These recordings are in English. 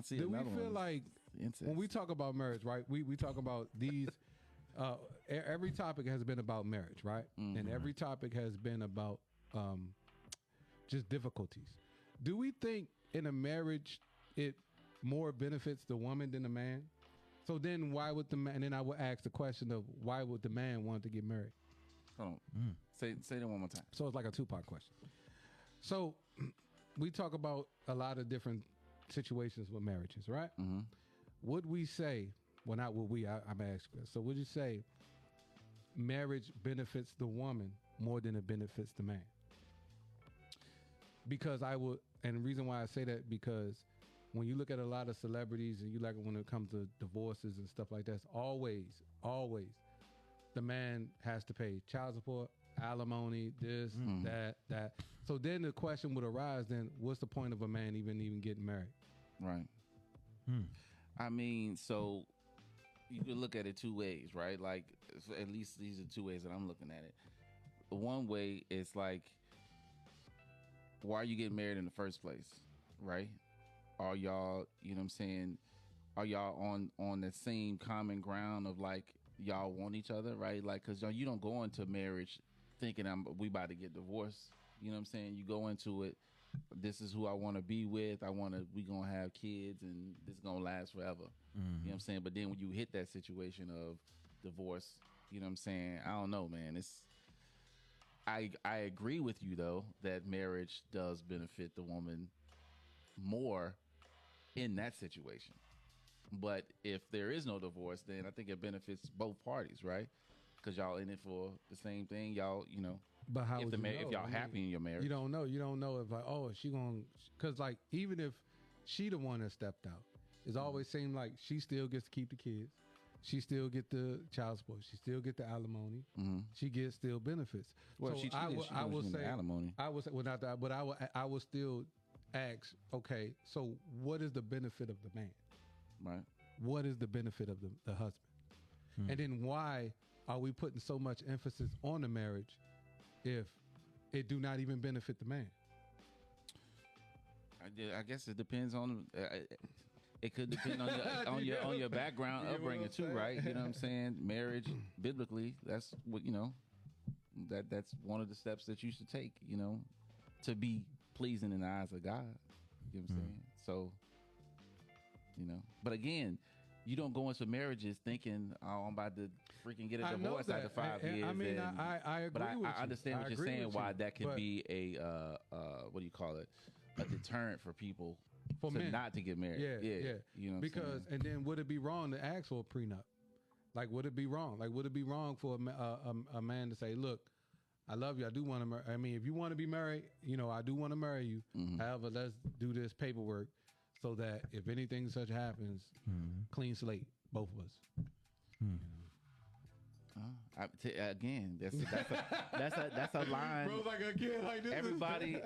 I see. Do we feel like incest. when we talk about marriage, right? We talk about these. Every topic has been about marriage, right? Mm-hmm. And every topic has been about just difficulties. Do we think in a marriage it more benefits the woman than the man? So then why would the man? And then I would ask the question of why would the man want to get married? Hold on. Say that one more time. So it's like a two-part question. So we talk about a lot of different situations with marriages, right? Mm-hmm. Would we say, well, not would we, I'm asking, so would you say marriage benefits the woman more than it benefits the man? Because I would, and the reason why I say that, because when you look at a lot of celebrities and you like when it comes to divorces and stuff like that, always the man has to pay child support, alimony, this, that. So then the question would arise, then what's the point of a man even getting married? Right. I mean, so you can look at it two ways, right? Like, at least these are two ways that I'm looking at it. One way is like, why are you getting married in the first place, right? Are y'all, you know what I'm saying, are y'all on the same common ground of like, y'all want each other, right? Like, because you don't go into marriage thinking we about to get divorced. You know what I'm saying? You go into it, this is who I want to be with. We gonna have kids and this is gonna last forever. You know what I'm saying? But then when you hit that situation of divorce, you know what I'm saying? I don't know, man. I agree with you though that marriage does benefit the woman more in that situation. But if there is no divorce, then I think it benefits both parties, right? Because y'all in it for the same thing. Y'all, you know. But how would you know? If y'all happy in your marriage, you don't know. You don't know if like, oh, is she gonna? Because like, even if she the one that stepped out, it's always seemed like she still gets to keep the kids. She still get the child support. She still get the alimony. She gets still benefits. Well, so I will say alimony. I would say, well, not that, but I will still ask. Okay, so what is the benefit of the man? Right. What is the benefit of the husband? And then why are we putting so much emphasis on the marriage if it do not even benefit the man? I guess it depends on. It could depend on your background, upbringing too, right? You know what I'm saying? Marriage, biblically, that's what that's one of the steps that you should take. You know, to be pleasing in the eyes of God. You know what I'm saying? So, you know, but again, you don't go into marriages thinking, oh, I'm about to freaking get a divorce after 5 years. I mean, I agree but with you. I understand what you're saying, why that could but be a, what do you call it? A deterrent for people men. not to get married. Yeah. You know what I'm saying? And then would it be wrong to ask for a prenup? Like, would it be wrong? Like, would it be wrong for a man to say, look, I love you. I do want to marry. I mean, if you want to be married, you know, I do want to marry you. However, let's do this paperwork so that if anything such happens, clean slate, both of us. Again, that's a line. Bro, like again, like this.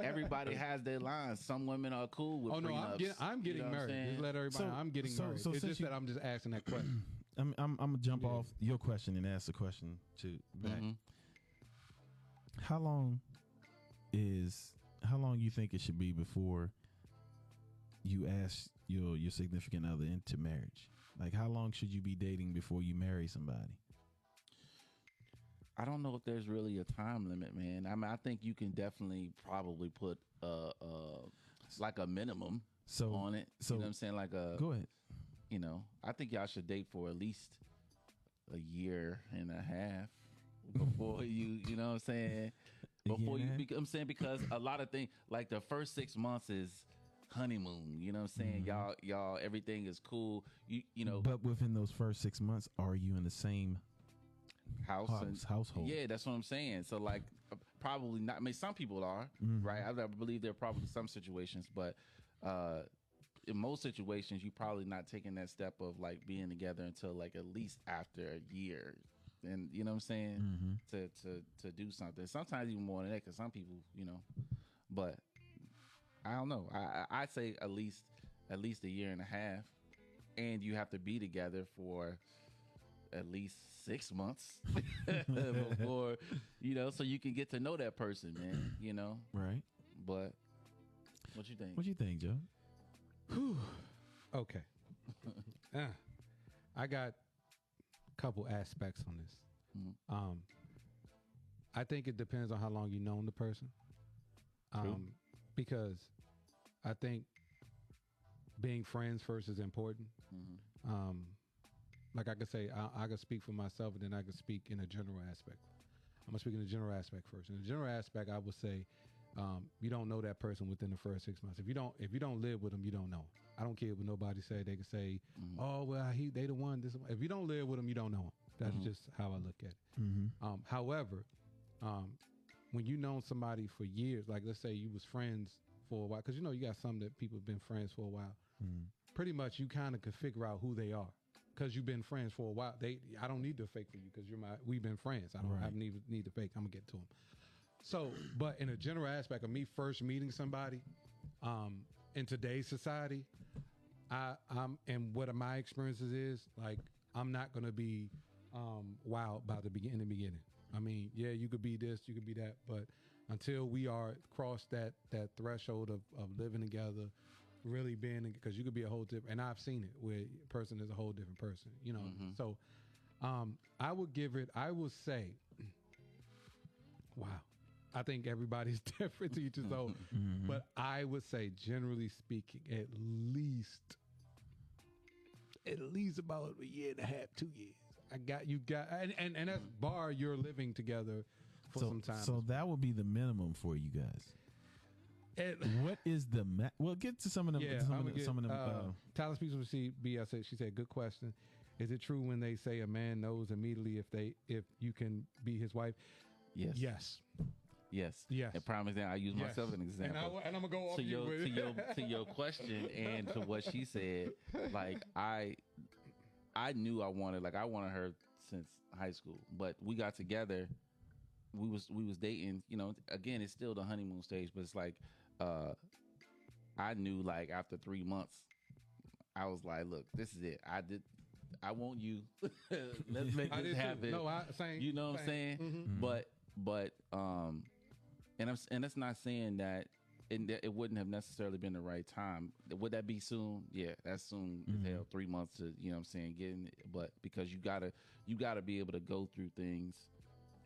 Everybody has their lines. Some women are cool with prenups. I'm getting married. Just let everybody know I'm getting married. It's just that I'm just asking that question. I'm gonna jump off your question and ask the question to back. How long you think it should be before you ask your significant other into marriage? Like, how long should you be dating before you marry somebody? I don't know if there's really a time limit, man. I mean, I think you can definitely probably put like a minimum on it. You know what I'm saying? Like go ahead. You know, I think y'all should date for at least a year and a half before you know what I'm saying? Before you, I'm saying, because a lot of things, like the first 6 months is honeymoon. You know what I'm saying? Y'all, everything is cool. You know. But within those first 6 months, are you in the same household? Yeah, that's what I'm saying. So like, probably not. I mean, some people are, right? I believe there are probably some situations, but in most situations, you probably not taking that step of like being together until like at least after a year. And you know what I'm saying? To do something. Sometimes even more than that, because some people, you know, but I don't know. I say at least a year and a half, and you have to be together for at least 6 months before, you know, so you can get to know that person, man. You know, right? But what you think? What you think, Joe? Okay. I got a couple aspects on this. Mhm. I think it depends on how long you've known the person. True. Because I think being friends first is important. Mhm. Like I could say, I could speak for myself, and then I could speak in a general aspect. I'm gonna speak in the general aspect first. In the general aspect, I would say you don't know that person within the first 6 months. If you don't live with them, you don't know 'em. I don't care what nobody say. They can say, Mhm. "Oh well, they the one." This one. If you don't live with them, you don't know them. That's just how I look at it. However, when you know somebody for years, like let's say you was friends for a while, because you got some that people have been friends for a while. Pretty much, you kind of could figure out who they are because you've been friends for a while. I don't need to fake for you because we've been friends. I don't need to fake. I'm gonna get to them. So, but in a general aspect of me first meeting somebody, in today's society, and what my experiences is like, I'm not gonna be wild about the beginning. I mean, yeah, you could be this, you could be that, but until we are cross that threshold of living together, really being, because you could be a whole different, and I've seen it where a person is a whole different person, So I would say, wow, I think everybody's different to each his own, but I would say, generally speaking, at least about a year and a half, 2 years. And that's bar you're living together for some time. So that would be the minimum for you guys. What is the well? Get to some of them. Some of them. Tyler speaks with CB. She said, "Good question. Is it true when they say a man knows immediately if you can be his wife?" Yes. Yes. And prime example, I use myself as an example. And I'm gonna go off to your question and to what she said. Like I knew I wanted her since high school, but we got together. We was dating. Again, it's still the honeymoon stage, but it's like I knew like after 3 months, I was like, look, this is it. I want you. Let's make this happen. No, same. You know what I'm saying? Mm-hmm. But and that's not saying that it wouldn't have necessarily been the right time. Would that be soon? Yeah, that's soon as hell. 3 months to, you know what I'm saying, getting it. But because you gotta be able to go through things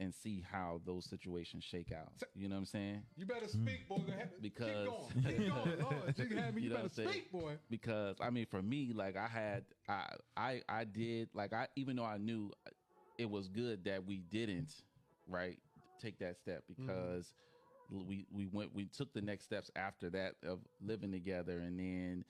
and see how those situations shake out. You know what I'm saying? You better speak, boy. Because keep going. Lord, you better speak, boy. Because I mean, for me, like I did, like even though I knew it was good that we didn't, right, take that step, because we took the next steps after that of living together, and then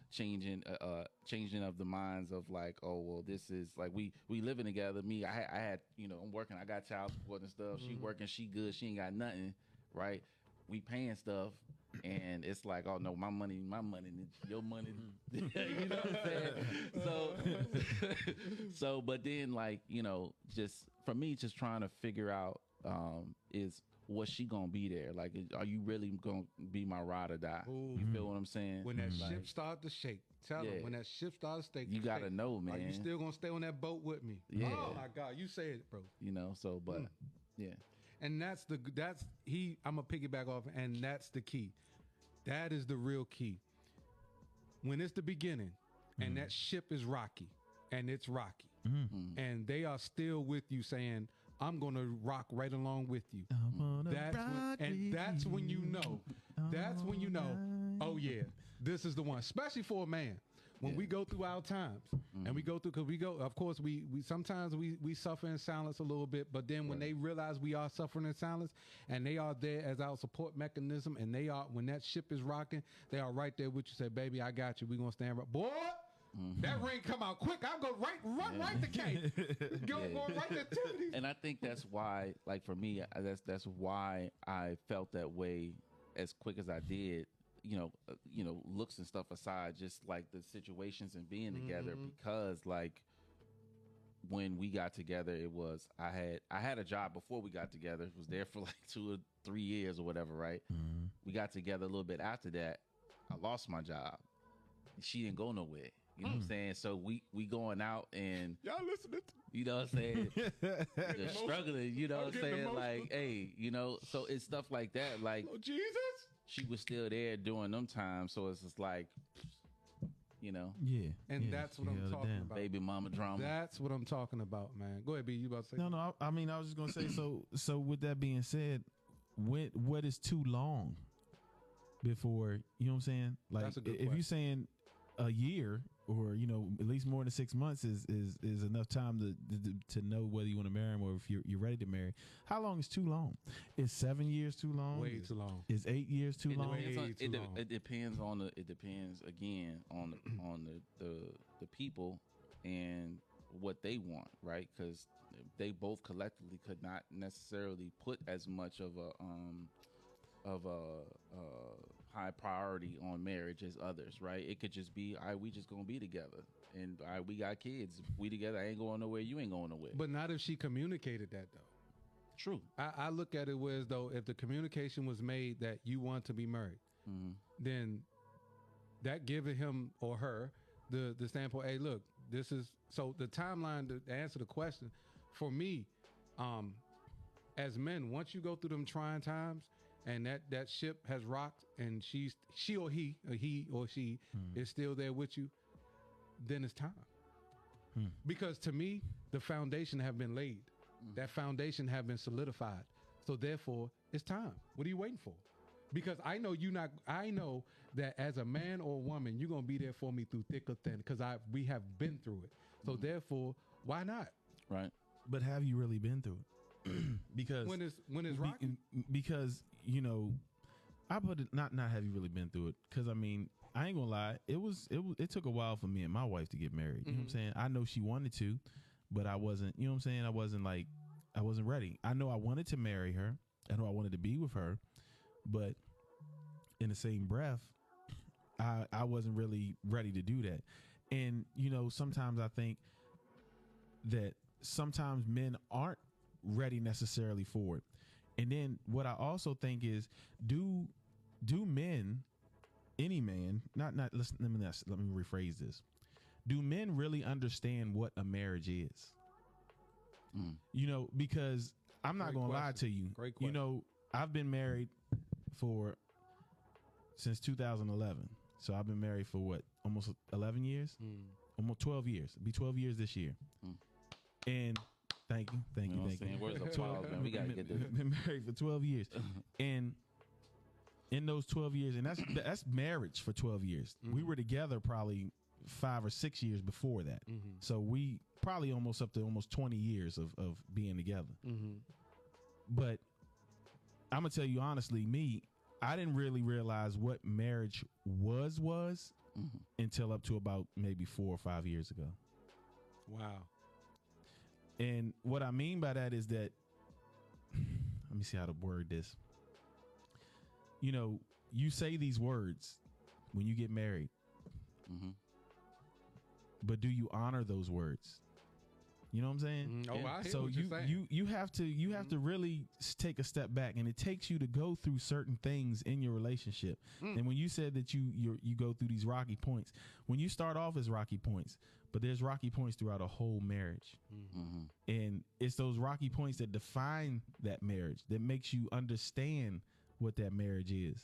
changing of the minds of like, oh well, this is like we living together. Me, I had I'm working, I got child support and stuff. She working, she good, she ain't got nothing, right? We paying stuff, and it's like, oh no, my money, your money. You know what I'm saying? So but then like, just for me, just trying to figure out is, was she gonna be there? Like, are you really gonna be my ride or die? Ooh. You feel what I'm saying? When that ship start to shake, tell them, when that ship starts to shake, you gotta know, man. Are you still gonna stay on that boat with me? Yeah. Oh my God, you say it, bro. So, but yeah. And I'm gonna piggyback off, and that's the key. That is the real key. When it's the beginning, and that ship is rocky, and it's rocky, and they are still with you saying, I'm gonna rock right along with you. That's when you know. That's when you know. Oh yeah, this is the one. Especially for a man, when we go through our times, and we go through, because we go. Of course, we sometimes we suffer in silence a little bit, but then when they realize we are suffering in silence, and they are there as our support mechanism, and they are, when that ship is rocking, they are right there with you. Say, baby, I got you. We gonna stand right, boy. That ring come out quick. I'm gonna run right to K. Going right to activities. And I think that's why, like for me, that's why I felt that way as quick as I did. Looks and stuff aside, just like the situations and being together, because like when we got together, it was I had a job before we got together. Was there for like 2 or 3 years or whatever, right? We got together a little bit after that. I lost my job. She didn't go nowhere. You know what I'm saying? So we going out, and y'all listening to, you know what I'm saying? They're struggling, you know what I'm saying? Emotional. Like, hey, so it's stuff like that. Like, oh, Jesus, she was still there during them times. So it's just like, Yeah. And yeah, that's what she I'm held it talking down. about. baby mama drama. That's what I'm talking about, man. Go ahead, B. You about to say? No. I mean, I was just gonna say. So with that being said, what is too long before, you know what I'm saying? Like, That's a good if question. you're saying a year or at least more than 6 months is enough time to know whether you want to marry him or if you're ready to marry. How long is too long? Is 7 years too long? Way too long. Is 8 years too long? It depends again on the people and what they want, right? Because they both collectively could not necessarily put as much of a high priority on marriage as others, right? It could just be, all right, we just gonna be together, and all right, we got kids. If we together, I ain't going nowhere. You ain't going nowhere. But not if she communicated that, though. True. I look at it as though if the communication was made that you want to be married, then that giving him or her the standpoint, hey, look, this is, so the timeline to answer the question, for me, as men, once you go through them trying times and that ship has rocked and he or she is still there with you, then it's time. Because to me, the foundation have been laid. That foundation have been solidified. So therefore, it's time. What are you waiting for? Because I know I know that as a man or a woman, you're gonna be there for me through thick or thin, because we have been through it. So therefore, why not? Right. But have you really been through it? Because when it's rocking? Because I put it, not have you really been through it? Because I mean, I ain't gonna lie, it took a while for me and my wife to get married. You know what I'm saying? I know she wanted to, but I wasn't. You know what I'm saying? I wasn't ready. I know I wanted to marry her. I know I wanted to be with her, but in the same breath, I wasn't really ready to do that. And sometimes I think that sometimes men aren't ready necessarily for it. And then what I also think is, do men, any man, let me rephrase this. Do men really understand what a marriage is? Because I'm not going to lie to you. Great question. I've been married since 2011. So I've been married for what? Almost 11 years? Almost 12 years. It'll be 12 years this year. And thank you. Where's the applause, man? We got to get this. Been married for 12 years. And in those 12 years, and that's marriage for 12 years. We were together probably 5 or 6 years before that. So we probably almost up to almost 20 years of being together. But I'm going to tell you honestly, I didn't really realize what marriage was until up to about maybe 4 or 5 years ago. Wow. And what I mean by that is that, let me see how to word this. You say these words when you get married, but do you honor those words? You know what I'm saying? Oh, I hear so what you're saying. you have to really take a step back, and it takes you to go through certain things in your relationship. And when you said that you go through these rocky points, when you start off as rocky points, but there's rocky points throughout a whole marriage. And it's those rocky points that define that marriage, that makes you understand what that marriage is.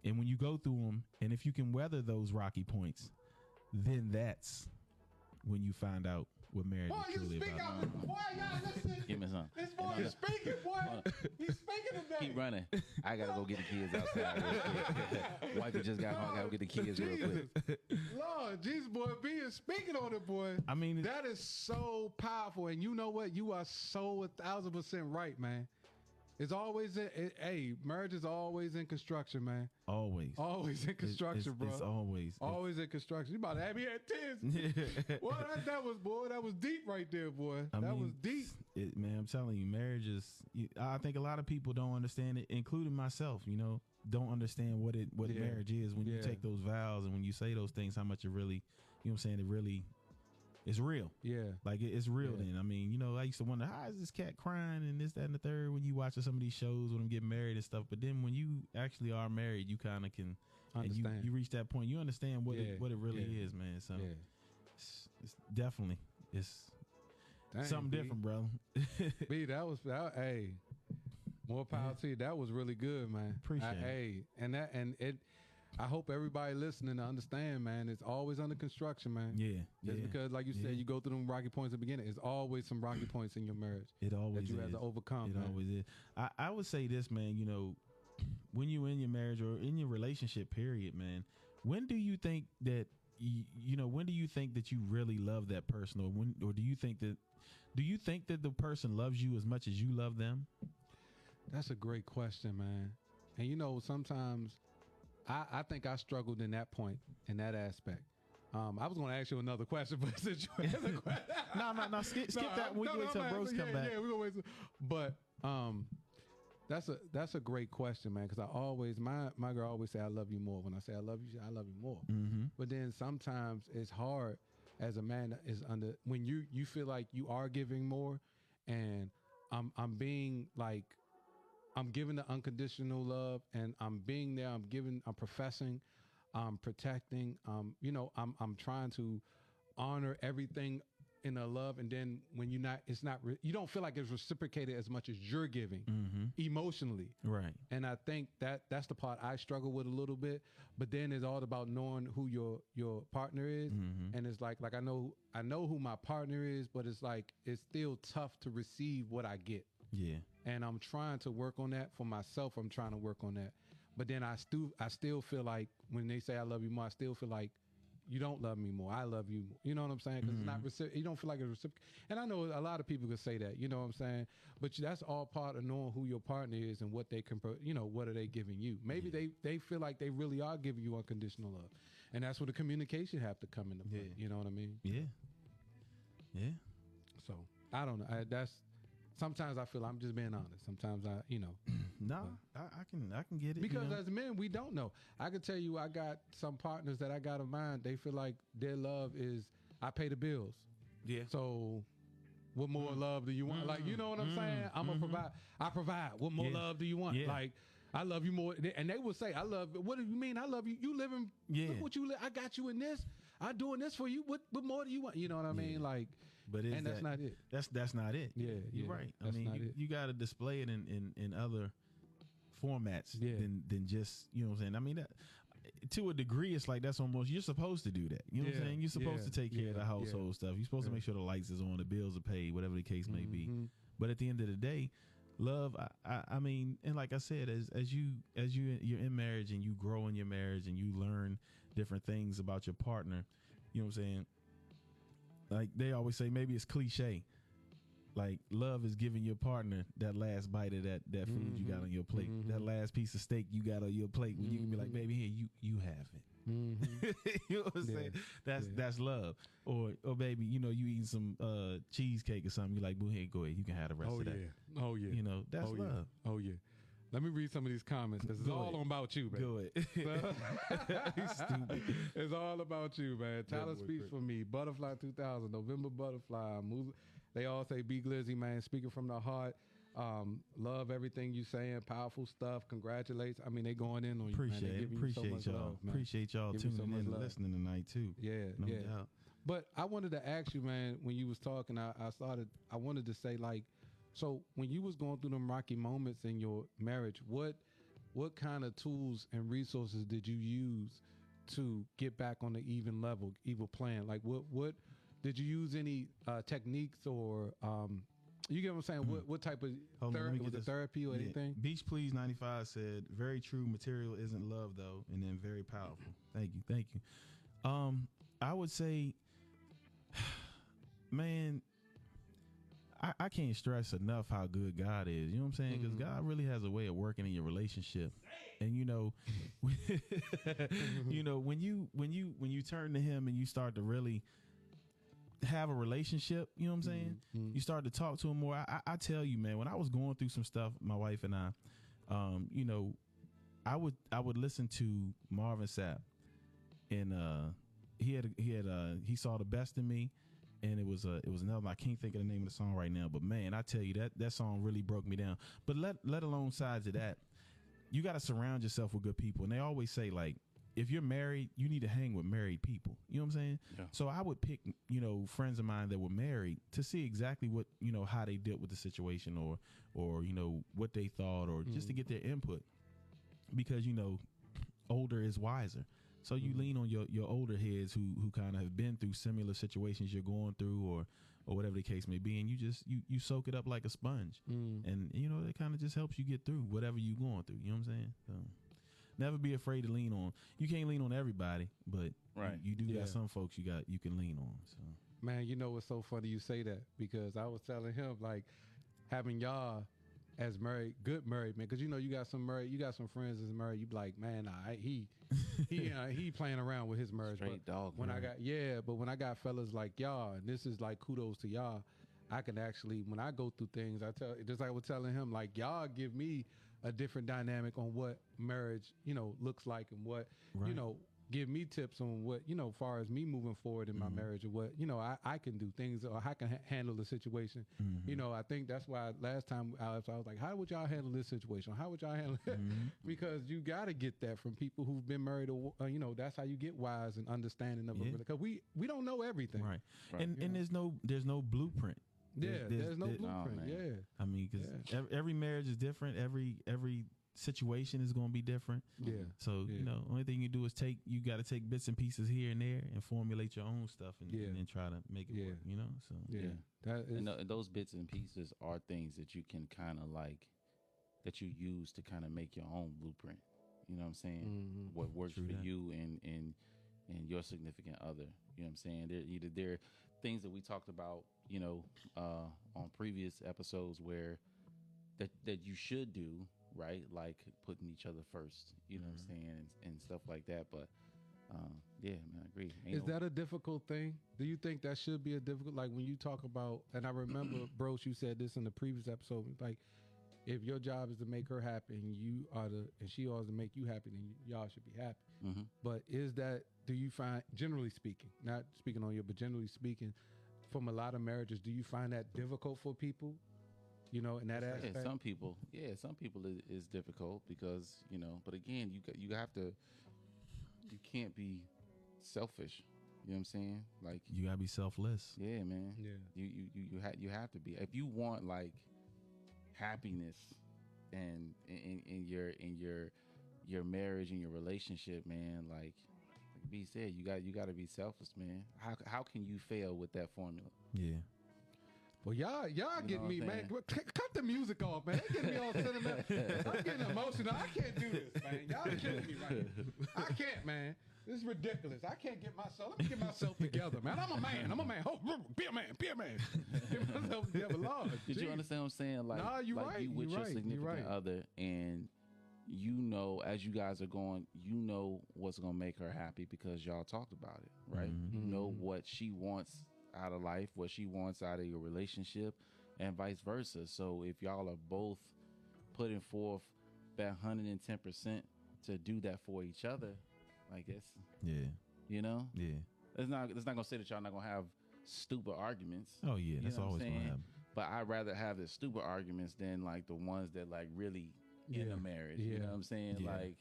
And when you go through them, and if you can weather those rocky points, then that's when you find out what marriage is truly about. Boy, y'all listen. Give me some. This boy is speaking, boy. He's speaking today. Keep running. I gotta go get the kids outside real quick. Wifey just got home. I gotta go get the kids real quick. Lord, Jesus, boy, B is speaking on it, boy. I mean, that is so powerful. And you know what? You are so 1,000% right, man. It's always marriage is always in construction, man. Always in construction, bro. It's always in construction. You about to have me at 10. Well, that was deep right there, boy. That was deep. Man, I'm telling you, marriage is. I think a lot of people don't understand it, including myself. Don't understand what marriage is when you take those vows and when you say those things. How much it really, you know what I'm saying? It really. It's real. Yeah. Like, it's real then. I mean, I used to wonder, how is this cat crying and this, that, and the third when you watching some of these shows when them getting married and stuff. But then when you actually are married, you kind of can understand. And you reach that point. You understand what it really is, man. So it's definitely, something different, bro. B, more power to you. That was really good, man. Appreciate it. And I hope everybody listening to understand, man, it's always under construction, man. Yeah. Just because, like you said, you go through them rocky points at the beginning. It's always some rocky points in your marriage. It always that you is. have to overcome. It man. always is. I would say this, man, you know, when you in your marriage or in your relationship period, man, when do you think that when do you think that you really love that person, or do you think that the person loves you as much as you love them? That's a great question, man. And you know, sometimes I think I struggled in that point, in that aspect. I was going to ask you another question, but since you asked a question, no, skip that. We wait till bros come back. Yeah, we gonna wait. But that's a great question, man. Because I always my girl always say I love you more. When I say I love you, I love you more. Mm-hmm. But then sometimes it's hard as a man that is under when you feel like you are giving more, and I'm being like I'm giving the unconditional love, and I'm being there. I'm professing. Protecting, I'm trying to honor everything in a love, and then when you don't feel like it's reciprocated as much as you're giving emotionally, right? And I think that's the part I struggle with a little bit. But then it's all about knowing who your partner is, and it's like I know who my partner is, but it's like it's still tough to receive what I get. Yeah, and I'm trying to work on that for myself. I'm trying to work on that. But then I still feel like when they say I love you more, I still feel like you don't love me more. I love you more. You know what I'm saying? Because it's not you don't feel like it's reciprocal. And I know a lot of people could say that. You know what I'm saying? But that's all part of knowing who your partner is and what they can. What are they giving you? Maybe they feel like they really are giving you unconditional love, and that's where the communication have to come into play. Yeah. You know what I mean? Yeah. So I don't know. Sometimes I feel I'm just being honest. Sometimes I can get it. Because as men, we don't know. I can tell you, I got some partners that I got in mind. They feel like their love is I pay the bills. Yeah. So what more love do you want? Like, you know what I'm saying? I'm gonna provide. I provide. What more love do you want? Yeah. Like, I love you more. And they will say, I love. What do you mean? I love you. You living. Look what you live. I got you in this. I'm doing this for you. What more do you want? You know what I mean? Like. But that's not it. That's not it. Yeah, you're right. I mean, you got to display it in other formats than just, you know what I'm saying? I mean, to a degree, it's like that's almost, you're supposed to do that. You know what I'm saying? You're supposed to take care of the household stuff. You're supposed to make sure the lights is on, the bills are paid, whatever the case may be. But at the end of the day, love, I mean, and like I said, as you're in marriage and you grow in your marriage and you learn different things about your partner, you know what I'm saying? Like they always say, maybe it's cliche. Like love is giving your partner that last bite of that food you got on your plate, that last piece of steak you got on your plate. When you can be like, baby, here you have it. You know what I'm saying? That's love. Or baby, you eating some cheesecake or something. You like, boo, here, go ahead. You can have the rest of that. Oh yeah. You know, that's love. Oh yeah. Let me read some of these comments because it's all about you, baby. Go ahead. Stupid. It's all about you, man. Tyler speaks for me. Butterfly 2000, November Butterfly. They all say, be glizzy, man. Speaking from the heart. Love everything you saying. Powerful stuff. Congratulates. I mean, they going in on you, man. Appreciate y'all. Love, appreciate y'all tuning in and listening tonight, too. Yeah, no doubt. But I wanted to ask you, man, when you was talking, I wanted to say, like, so when you was going through them rocky moments in your marriage, what kind of tools and resources did you use to get back on the even plan? Like what did you use any techniques or you get what I'm saying? What type of therapy? Was it therapy or anything? Beach Please 95 said, very true, material isn't love though, and then very powerful. Thank you. I would say, man, I can't stress enough how good God is. You know what I'm saying? Because God really has a way of working in your relationship. And when you turn to Him and you start to really have a relationship, you know what I'm saying? You start to talk to Him more. I tell you, man, when I was going through some stuff, my wife and I would listen to Marvin Sapp, and he saw the best in me. And it was another. I can't think of the name of the song right now, but man, I tell you that song really broke me down. But let alone sides of that, you got to surround yourself with good people. And they always say, like, if you're married, you need to hang with married people. You know what I'm saying? Yeah. So I would pick friends of mine that were married to see exactly what how they dealt with the situation or what they thought or just to get their input, because older is wiser. So you lean on your older heads who kind of have been through similar situations you're going through, or whatever the case may be, and you soak it up like a sponge, and you know it kind of just helps you get through whatever you're going through. You know what I'm saying? So never be afraid to lean on. You can't lean on everybody, but you do got some folks you can lean on. So man, you know what's so funny you say that, because I was telling him, like, having y'all as good married men, because you know you got some friends that's married. You be like, man, he playing around with his marriage. Straight dog. When I got fellas like y'all, and this is like kudos to y'all, I can actually, when I go through things, just like I was telling him, like, y'all give me a different dynamic on what marriage, you know, looks like, and what, you know, give me tips on what, you know, far as me moving forward in my marriage, or what, you know, I can do things, or I can handle the situation. You know, I think that's why last time I was like, how would y'all handle this situation? How would y'all handle it? Because you got to get that from people who've been married, or, you know, that's how you get wise and understanding of it. Because we don't know everything. Right. And there's no blueprint. There's no blueprint. I mean, because every marriage is different. Every situation is going to be different. So you know, only thing you do is you got to take bits and pieces here and there and formulate your own stuff, and then try to make it work. You know, so and those bits and pieces are things that you can kind of like, that you use to kind of make your own blueprint. You know what I'm saying? What works for you and your significant other. You know what I'm saying? They're things that we talked about, you know, on previous episodes where that you should do, right? Like putting each other first, you know what I'm saying, and stuff like that. But yeah, man, I agree. Is that a difficult thing? Do you think that should be a difficult, like when you talk about, and I remember, Bros, you said this in the previous episode, like, if your job is to make her happy and she ought to make you happy, then y'all should be happy. But do you find, generally speaking, not speaking on you, but generally speaking, from a lot of marriages, do you find that difficult for people? You know, in that aspect? Yeah, some people is difficult because, you know, but again, you can't be selfish. You know what I'm saying? Like, you gotta be selfless. Yeah, man. Yeah. You have to be. If you want like happiness and in your marriage and your relationship, man, like B said, you got to be selfless, man. How can you fail with that formula? Yeah. Well, y'all get me, man. Cut the music off, man. They get me all sentimental. I'm getting emotional. I can't do this, man. Y'all killing me right now. I can't, man. This is ridiculous. I can't get myself. Let me get myself together, man. I'm a man. Oh, be a man. Get myself together, Lord. Did you understand what I'm saying? Like, nah, you're right. You with your significant other, and you know, as you guys are going, you know what's gonna make her happy because y'all talked about it, right? You know what she wants out of life, what she wants out of your relationship, and vice versa. So if y'all are both putting forth that 110% to do that for each other, I guess, you know, it's not gonna say that y'all not gonna have stupid arguments. Oh yeah, that's always gonna happen. But I'd rather have the stupid arguments than like the ones that like really in a marriage. You know what I'm saying? Like,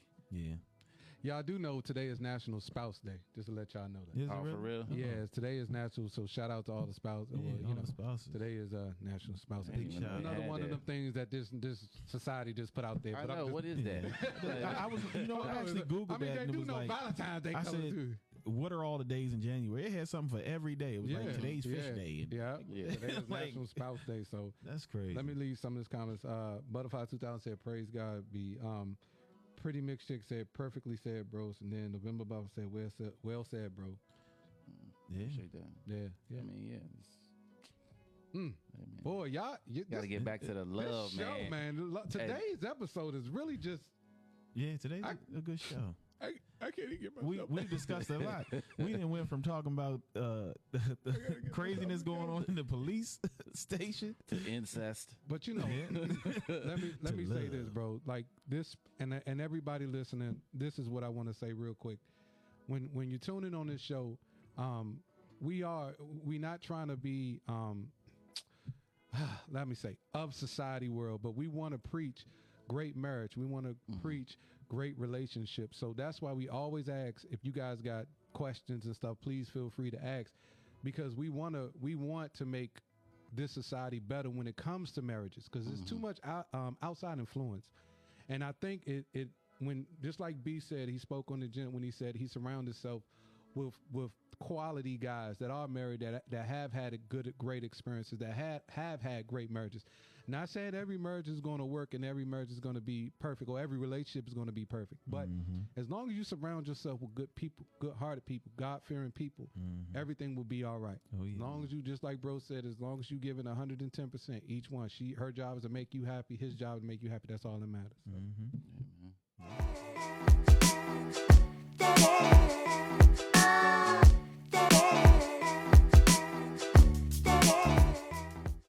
Y'all do know today is National Spouse Day, just to let y'all know that. Is it for real? Yeah, today is national, so shout out to all the spouses. Yeah, all the spouses. Today is National Spouse Day. Big shout. Another one of them things that this society just put out there. I know, what is that? I was, I actually Googled that. They and it do was know like, Valentine's Day I colors said, too. what are all the days in January? It had something for every day. It was like today's fish day. And Today is like, National Spouse Day, so that's crazy. let me leave some of these comments. Butterfly 2000 said, praise God be. Pretty Mixed Chick said, perfectly said, bros. And then November Baba said, well said, bro. Yeah. Appreciate that. Yeah. I mean, Mm. Hey, Boy, y'all got to get back to the love, this show, man. Today's episode is really just. Yeah, today's a good show. I can't even get myself. We discussed a lot. We didn't went from talking about the craziness going on in the police station to incest. But you know, let me say this, bro. Like this, and everybody listening, this is what I want to say real quick. When you tune in on this show, we not trying to be let me say of society world, but we want to preach great marriage. We want to preach great relationships. So that's why we always ask, if you guys got questions and stuff, please feel free to ask, because we want to make this society better when it comes to marriages, because there's too much outside influence. And I think when just like B said, he spoke on the gym when he said he surrounded himself with quality guys that are married that have had great experiences, that have had great marriages. Not saying every marriage is going to work and every marriage is going to be perfect or every relationship is going to be perfect. But as long as you surround yourself with good people, good-hearted people, God-fearing people, everything will be all right. Oh, yeah. As long as you, just like bro said, as long as you giving 110% each one. Her job is to make you happy. His job is to make you happy. That's all that matters. Yeah, man.